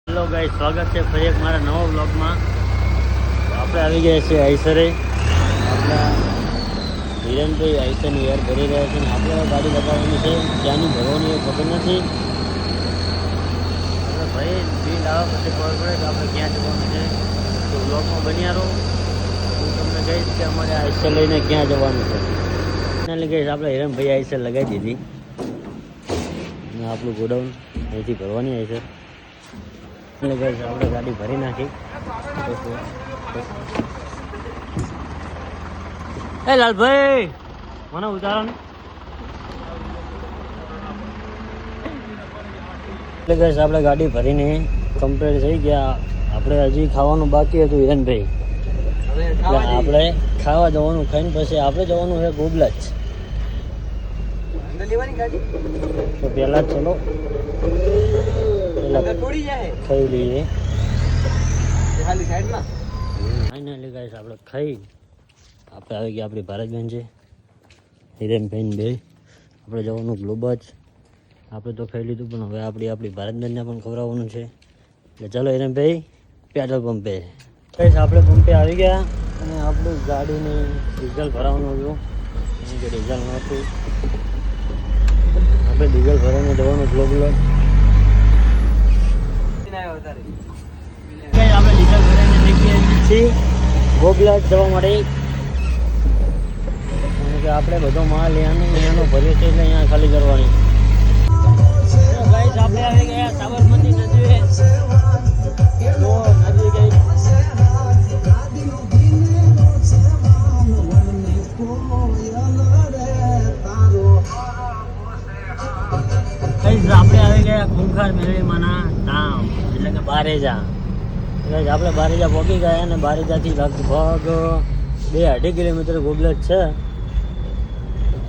Hello guys, સ્વાગત છે ફરી એક મારા નવા વ્લોગમાં. આપણે આવી ગયા છીએ આઈસરે. આપણા હિરણભાઈ આઈસરની યાર ભરી રહ્યા છે ને આપણે ગાડી બતાવવાની છે. ક્યાંની ભરવાની એ ખબર નથી. આપણે ભાઈ બિલ આવે પછી ખબર પડે કે આપણે ક્યાં જવાનું છે. તો વ્લોગમાં બન્યા રહો. હું તમને કહીશ કે અમારે આઈસર લઈને ક્યાં જવાનું છે. એના કહીશ આપણે હિરણભાઈ આઈસર લગાવી દીધી અને આપણું ગોડાઉન અહીંથી ભરવાની આઈસર. એટલે ગાઈસ આપણે ગાડી ભરી નાખી. એ લાલભાઈ મને ઉતારો ને. એટલે ગાઈસ આપણે ગાડી ભરીને કમ્પ્લીટ થઈ ગયા. આપણે હજી ખાવાનું બાકી હતું હિરણભાઈ, એટલે આપણે ખાવા જવાનું. ખાઈને પછી આપણે જવાનું છે ગોબલજ. તો પહેલા જ ચલો ખાઈ લઈએ. ફાઇનલી ગાઈસ આપણે ખાઈ આપણે આવી ગયા. આપણી ભારતબેન છે હિરેનબેન બે. આપણે જવાનું ગ્લોબજ. આપણે તો ખાઈ લીધું પણ હવે આપણી ભારતબેનને પણ ખવડાવવાનું છે. એટલે ચાલો હિરેનભાઈ પેટ્રોલ પંપે. ગાઈસ આપણે પંપે આવી ગયા અને આપણું ગાડીને ડીઝલ ભરાવાનું હતું. કારણ કે ડીઝલ નહોતું. આપણે ડીઝલ ભરાઈને જવાનું ગ્લોબલ. આપણે ડીઝલ ભરાઈને નીકળી છીએ ગોબલજ જવા માટે. કારણ કે આપણે બધો માલ અહીંયાનો ભર્યો છે એટલે અહીંયા ખાલી કરવાની. આપણે આવી ગયા સાબરમતી નદી. નદી ગઈ. આપણે આવી ગયા ખૂંખાર મેળવીમાંના ધામ એટલે કે બારેજા. એટલે આપણે બારેજા પહોંચી ગયા અને બારેજાથી લગભગ 2-2.5 કિલોમીટર ગોબલજ છે.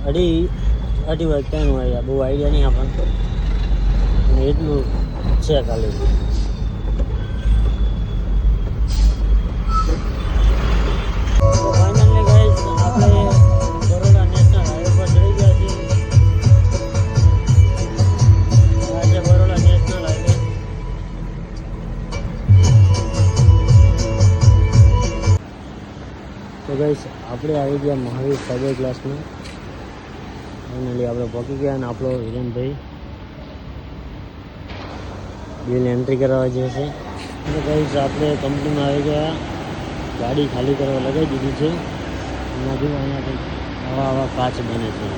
અઢી વાગ્યાનું આવ્યા. બહુ આઈડિયા નહીં આપણને, અને એટલું છે ખાલી. ફાઇનલી ગાઈસ આપણે બરોડા નેશનલ હાઈવે પર ચડી ગયા છીએ. આજે બરોડા નેશનલ હાઈવે. તો ગાઈસ આપણે આવી ગયા મહાવીર સાયબર ક્લાસમાં. ફાઇનલી આપણે પહોંચી ગયા અને આપણો હિરણભાઈ બિલ એન્ટ્રી કરાવવા જશે. અને ગાઈસ આપણે કંપનીમાં આવી ગયા. ગાડી ખાલી કરવા લગાવી દીધી છે. એનાથી અહીંયા કંઈક આવા કાચ બને છે.